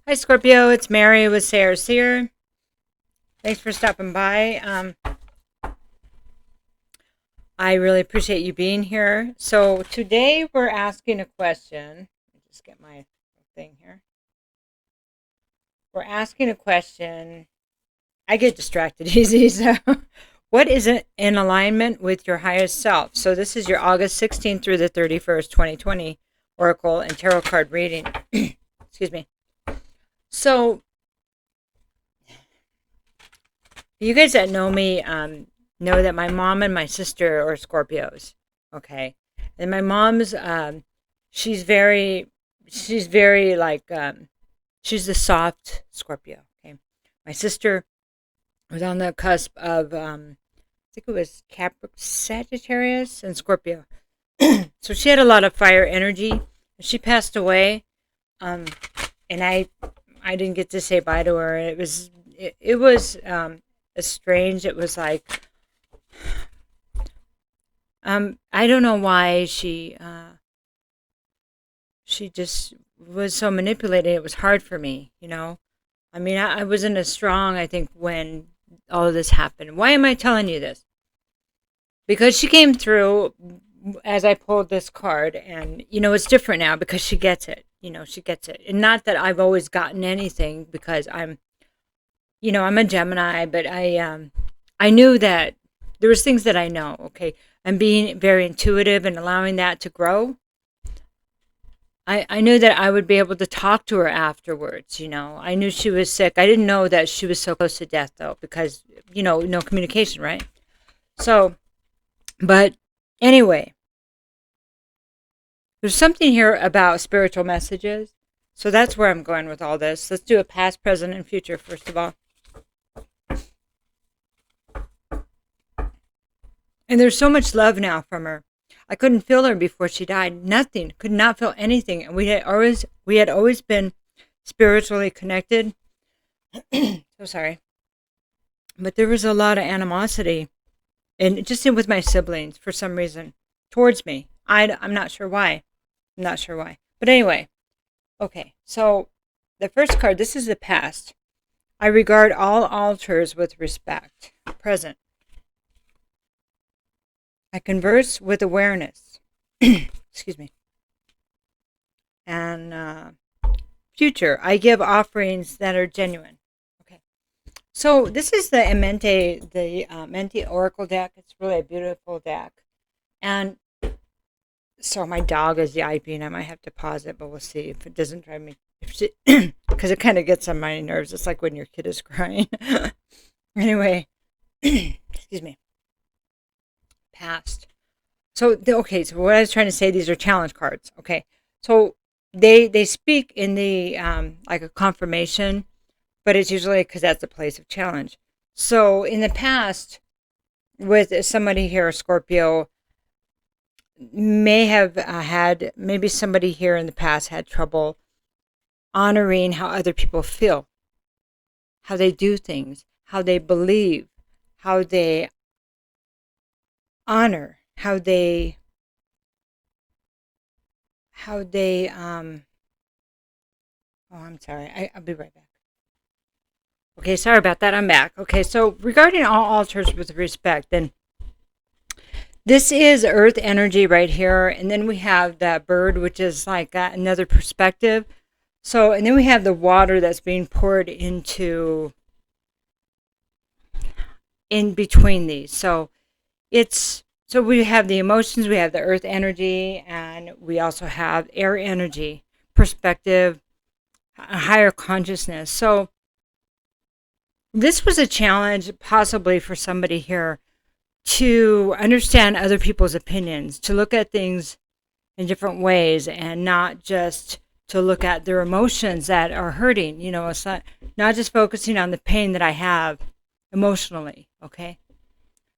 Hi, Scorpio. It's Mary with Sayre. Thanks for stopping by. I really appreciate you being here. So today we're asking a question. Let me just get my thing here. We're asking a question. I get distracted easy. So, what is in alignment with your highest self? So this is your August 16th through the 31st, 2020 Oracle and Tarot card reading. Excuse me. So you guys that know me know that my mom and my sister are Scorpios. Okay. And my mom's she's very like she's the soft Scorpio. Okay. My sister was on the cusp of I think it was Sagittarius and Scorpio. So she had a lot of fire energy. She passed away. And I didn't get to say bye to her. It was strange. It was like I don't know why she just was so manipulated. It was hard for me, you know. I mean, I wasn't as strong, I think, when all of this happened. Why am I telling you this? Because she came through as I pulled this card, and you know, it's different now because she gets it. You know, she gets it, and not that I've always gotten anything because I'm a Gemini, but I knew that there was things that I know. Okay, I'm being very intuitive and allowing that to grow. I knew that I would be able to talk to her afterwards. You know, I knew she was sick. I didn't know that she was so close to death though, because no communication, right? So, but anyway, there's something here about spiritual messages. So that's where I'm going with all this. Let's do a past, present, and future first of all. And there's so much love now from her. I couldn't feel her before she died. Nothing. Could not feel anything. And we had always been spiritually connected. So sorry. But there was a lot of animosity, and just with my siblings for some reason towards me. I'm not sure why. But anyway, okay. So the first card. This is the past. I regard all altars with respect. Present. I converse with awareness. Excuse me. And future. I give offerings that are genuine. Okay. So this is the Mente Oracle deck. It's really a beautiful deck. And so my dog is yiping. I might have to pause it, but we'll see if it doesn't drive me. Because it kind of gets on my nerves. It's like when your kid is crying. Anyway. Excuse me. Past. So what I was trying to say, these are challenge cards. Okay. So they speak in the like a confirmation, but it's usually because that's the place of challenge. So in the past, with somebody here, Scorpio, may have maybe somebody here in the past had trouble honoring how other people feel, how they do things, how they believe, how they honor, how they I'm sorry, I'll be right back. Okay, sorry about that. I'm back. Okay, so regarding all altars with respect, then this is earth energy right here, and then we have that bird, which is like another perspective. So, and then we have the water that's being poured into in between these. So we have the emotions, we have the earth energy, and we also have air energy, perspective, a higher consciousness. So this was a challenge possibly for somebody here to understand other people's opinions, to look at things in different ways and not just to look at their emotions that are hurting. You know, it's not just focusing on the pain that I have emotionally, okay?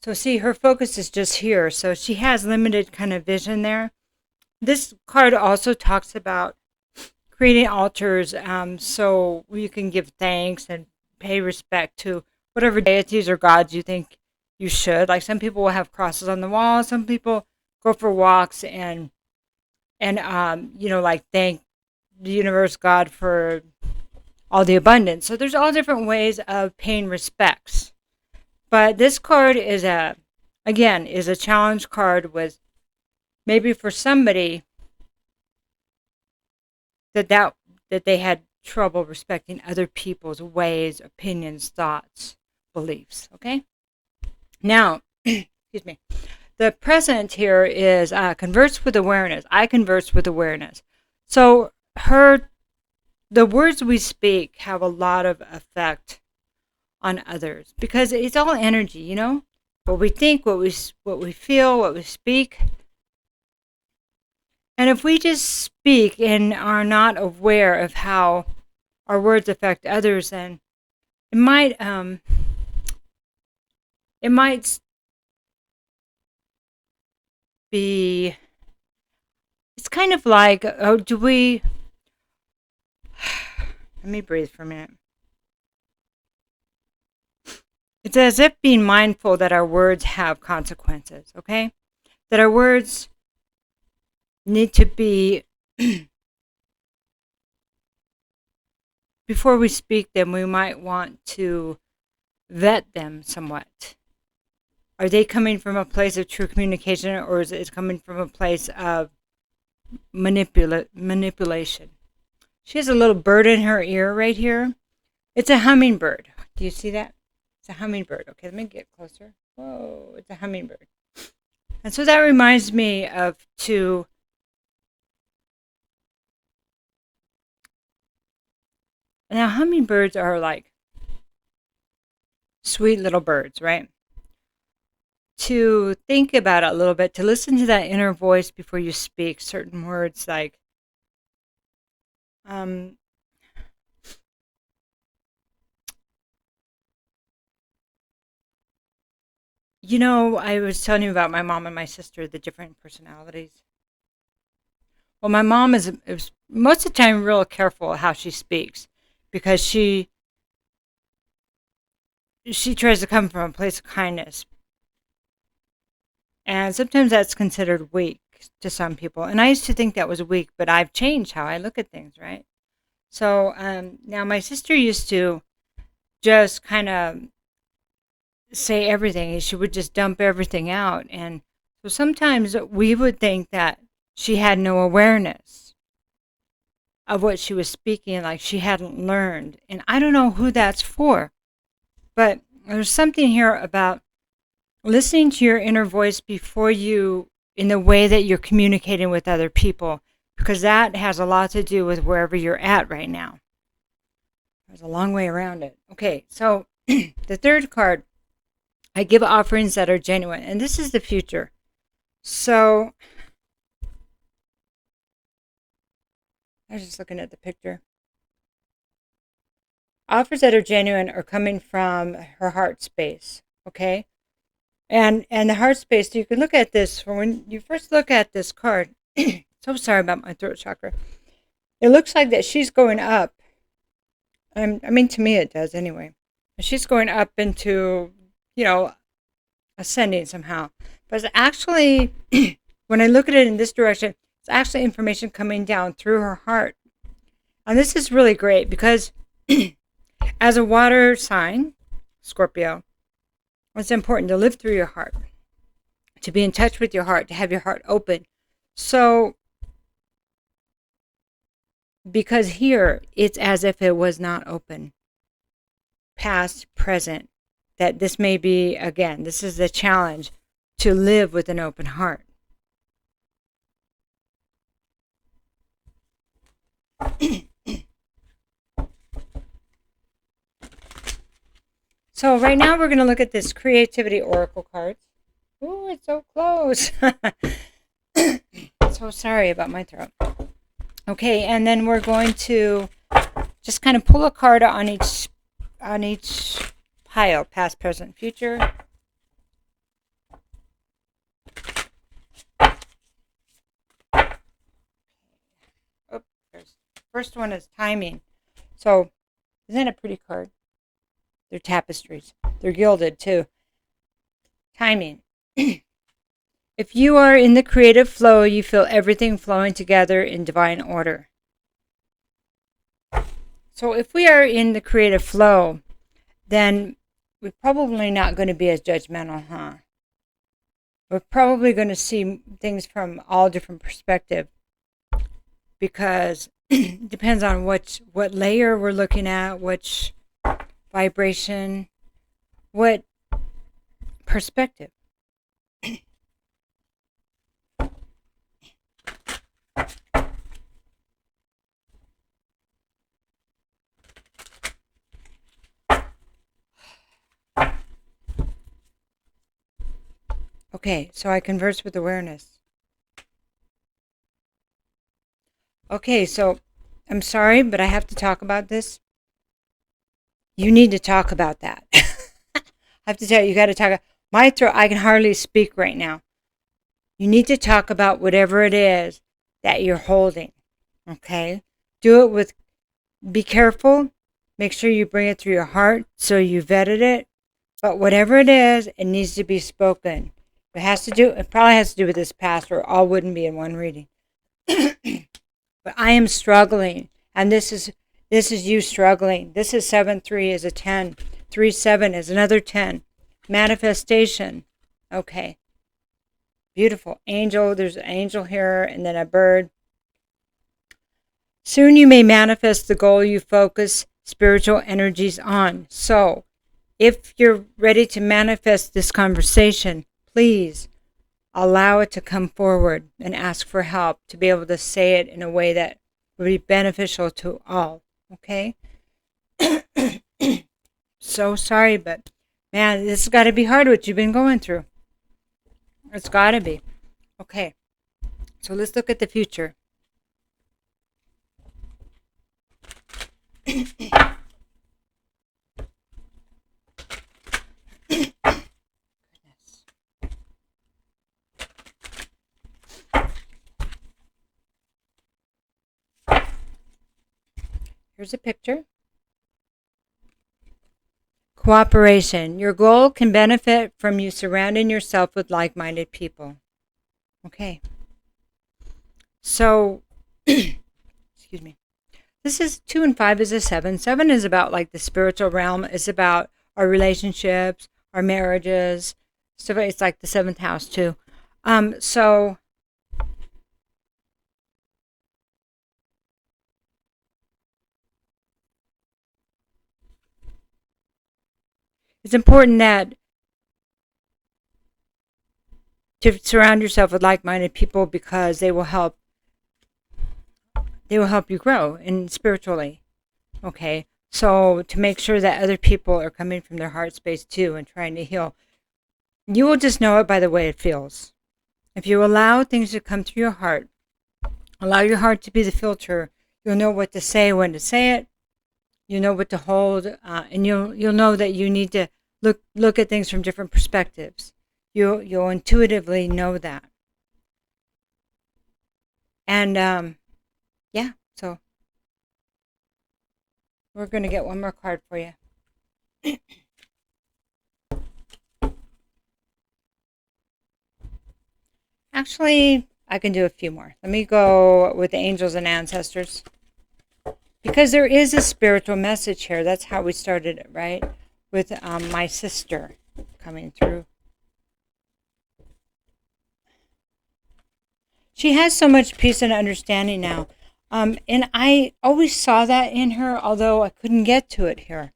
So see, her focus is just here. So she has limited kind of vision there. This card also talks about creating altars so you can give thanks and pay respect to whatever deities or gods you think you should. Like some people will have crosses on the wall. Some people go for walks and like thank the universe, God, for all the abundance. So there's all different ways of paying respects. But this card is a challenge card with maybe for somebody that they had trouble respecting other people's ways, opinions, thoughts, beliefs. Okay? Now, excuse me. The present here is converse with awareness. I converse with awareness. So the words we speak have a lot of effect on others because it's all energy, you know? What we think, what we feel, what we speak. And if we just speak and are not aware of how our words affect others, then it might be, it's kind of like, let me breathe for a minute. It's as if being mindful that our words have consequences, okay? That our words need to be, before we speak them, we might want to vet them somewhat. Are they coming from a place of true communication, or is it coming from a place of manipulation? She has a little bird in her ear right here. It's a hummingbird. Do you see that? It's a hummingbird. Okay, let me get closer. Whoa, it's a hummingbird. And so that reminds me of now hummingbirds are like sweet little birds, right? To think about it a little bit, to listen to that inner voice before you speak certain words, like you know, I was telling you about my mom and my sister, the different personalities. Well, my mom is most of the time real careful how she speaks because she tries to come from a place of kindness. And sometimes that's considered weak to some people. And I used to think that was weak, but I've changed how I look at things, right? So now my sister used to just kind of say everything. She would just dump everything out. And so sometimes we would think that she had no awareness of what she was speaking, like she hadn't learned. And I don't know who that's for. But there's something here about listening to your inner voice before you, in the way that you're communicating with other people, because that has a lot to do with wherever you're at right now. There's a long way around it. Okay, so the third card, I give offerings that are genuine, and this is the future. So I was just looking at the picture. Offers that are genuine are coming from her heart space, okay? And the heart space, you can look at this, when you first look at this card, so sorry about my throat chakra. It looks like that she's going up. I mean, to me it does anyway. She's going up into, ascending somehow. But it's actually, when I look at it in this direction, it's actually information coming down through her heart. And this is really great because as a water sign, Scorpio, it's important to live through your heart, to be in touch with your heart, to have your heart open. So, because here, it's as if it was not open. Past, present. That this may be, again, this is the challenge, to live with an open heart. So right now we're going to look at this Creativity Oracle cards. Ooh, it's so close. So sorry about my throat. Okay, and then we're going to just kind of pull a card on each pile, past, present, future. Oh, first one is timing. So isn't that a pretty card? They're tapestries. They're gilded too. Timing. If you are in the creative flow, you feel everything flowing together in divine order. So if we are in the creative flow, then we're probably not going to be as judgmental, huh? We're probably going to see things from all different perspectives, because it depends on what layer we're looking at, which vibration, what perspective. Okay, so I converse with awareness. Okay, so I'm sorry, but I have to talk about this. You need to talk about that. I have to tell you, you got to talk. My throat, I can hardly speak right now. You need to talk about whatever it is that you're holding. Okay? Do it with, be careful. Make sure you bring it through your heart so you vetted it. But whatever it is, it needs to be spoken. It probably has to do with this past, or all wouldn't be in one reading. But I am struggling, and this is you struggling. This is 7-3 is a 10. 3-7 is another 10. Manifestation. Okay. Beautiful. Angel. There's an angel here, and then a bird. Soon you may manifest the goal you focus spiritual energies on. So, if you're ready to manifest this conversation, please allow it to come forward and ask for help to be able to say it in a way that would be beneficial to all. Okay? So sorry, but man, this has got to be hard what you've been going through. It's got to be. Okay. So let's look at the future. Here's a picture. Cooperation. Your goal can benefit from you surrounding yourself with like-minded people. Okay. So, excuse me. This is 2 and 5 is a 7. 7 is about like the spiritual realm. It's about our relationships, our marriages. So it's like the 7th house too. So it's important that to surround yourself with like-minded people, because they will help you grow in spiritually. Okay. So to make sure that other people are coming from their heart space too and trying to heal. You will just know it by the way it feels. If you allow things to come through your heart, allow your heart to be the filter, you'll know what to say, when to say it. You know what to hold, and you'll know that you need to look at things from different perspectives. You'll intuitively know that. And yeah, so we're going to get one more card for you. Actually, I can do a few more. Let me go with the angels and ancestors, because there is a spiritual message here. That's how we started it, right? With my sister coming through. She has so much peace and understanding now. And I always saw that in her, although I couldn't get to it here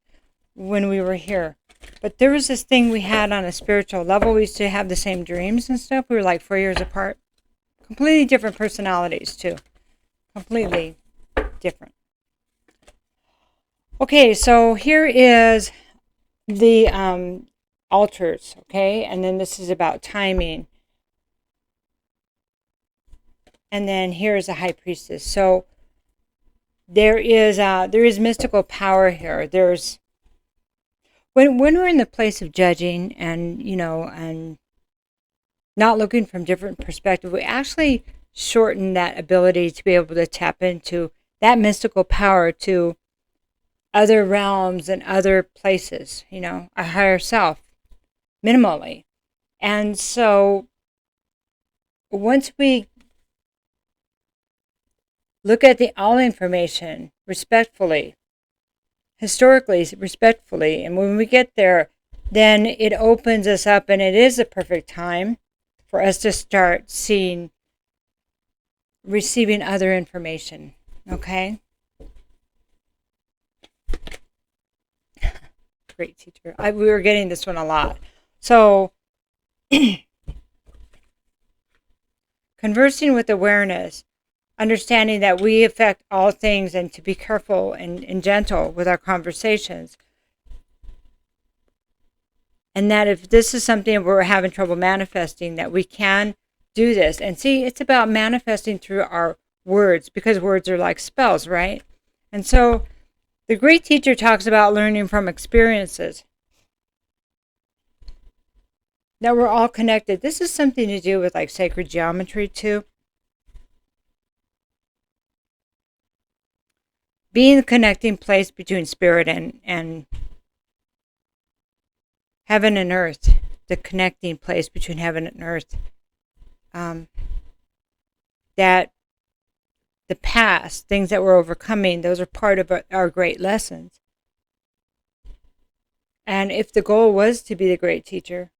when we were here. But there was this thing we had on a spiritual level. We used to have the same dreams and stuff. We were like 4 years apart. Completely different personalities, too. Completely different. Okay, so here is the altars, okay? And then this is about timing. And then here's a high priestess. So there is mystical power here. There's when we're in the place of judging and and not looking from different perspectives, we actually shorten that ability to be able to tap into that mystical power to other realms and other places, our higher self, minimally. And so once we look at all information respectfully, historically, respectfully. And when we get there, then it opens us up, and it is a perfect time for us to start receiving other information. Okay? Great teacher. We were getting this one a lot. So, conversing with awareness, understanding that we affect all things, and to be careful and gentle with our conversations. And that if this is something we're having trouble manifesting, that we can do this. And see, it's about manifesting through our words, because words are like spells, right? And so the great teacher talks about learning from experiences, that we're all connected. This is something to do with like sacred geometry too. Being the connecting place between spirit and heaven and earth, the connecting place between heaven and earth. That the past, things that we're overcoming, those are part of our great lessons. And if the goal was to be the great teacher,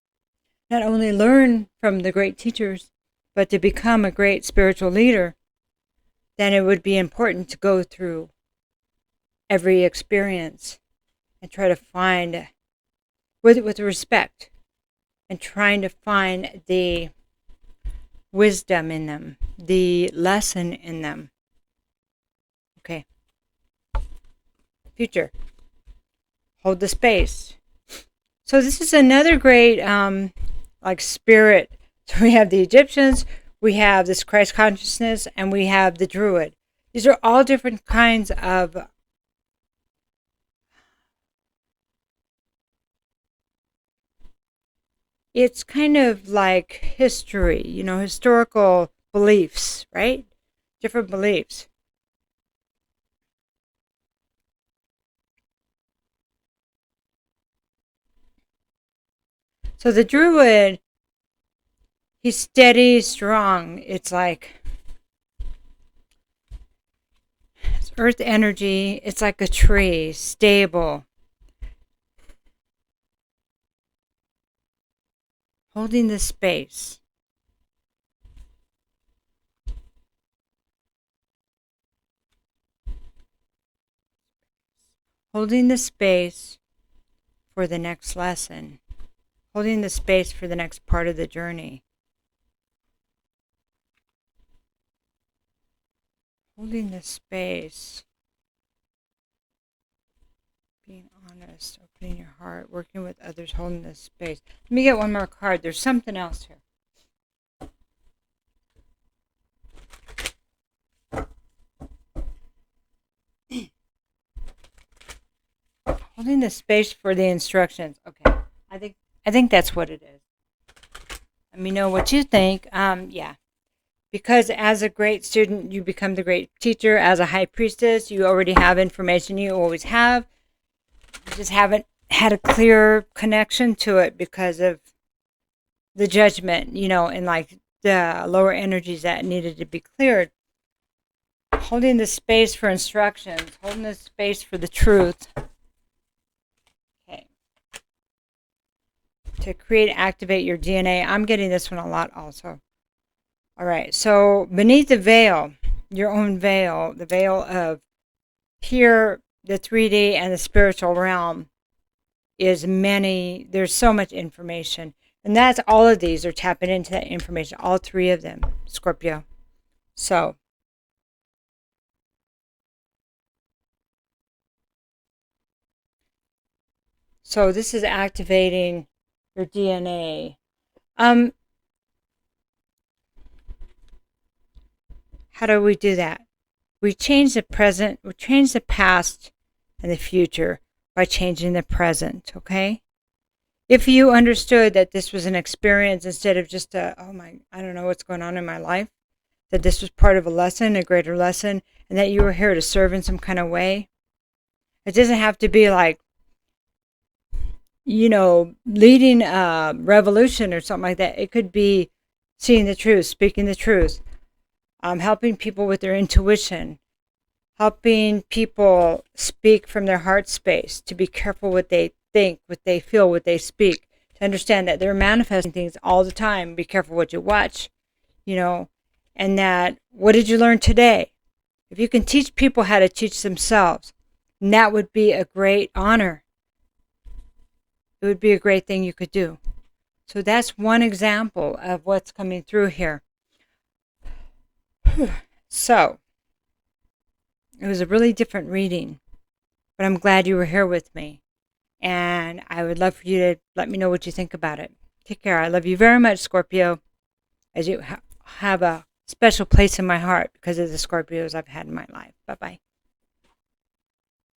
not only learn from the great teachers, but to become a great spiritual leader, then it would be important to go through every experience and try to find, with respect, and trying to find the wisdom in them, the lesson in them. Okay. Future. Hold the space. So this is another great like spirit. So we have the Egyptians, we have this Christ consciousness, and we have the Druid. These are all different kinds of it's kind of like history, historical beliefs, right? Different beliefs. So the Druid, he's steady, strong. It's like it's earth energy. It's like a tree, stable. Holding the space. Holding the space for the next lesson. Holding the space for the next part of the journey. Holding the space. Being honest, opening your heart, working with others, holding this space. Let me get one more card. There's something else here. Holding the space for the instructions. Okay, I think that's what it is. Let me know what you think. Yeah. Because as a great student, you become the great teacher. As a high priestess, you already have information you always have. You just haven't had a clear connection to it because of the judgment, and like the lower energies that needed to be cleared. Holding the space for instructions, holding the space for the truth. Okay. To create, activate your DNA. I'm getting this one a lot also. All right. So beneath the veil, your own veil, the veil of here, the 3D and the spiritual realm there's so much information. And that's all of these are tapping into that information. All three of them, Scorpio. So this is activating your DNA. How do we do that? We change the present, we change the past and the future by changing the present, okay? If you understood that this was an experience instead of just I don't know what's going on in my life, that this was part of a lesson, a greater lesson, and that you were here to serve in some kind of way, it doesn't have to be like, leading a revolution or something like that. It could be seeing the truth, speaking the truth, helping people with their intuition, helping people speak from their heart space, to be careful what they think, what they feel, what they speak, to understand that they're manifesting things all the time. Be careful what you watch, and that, what did you learn today? If you can teach people how to teach themselves, that would be a great honor. It would be a great thing you could do. So that's one example of what's coming through here. So, it was a really different reading, but I'm glad you were here with me. And I would love for you to let me know what you think about it. Take care. I love you very much, Scorpio, as you have a special place in my heart because of the Scorpios I've had in my life. Bye-bye.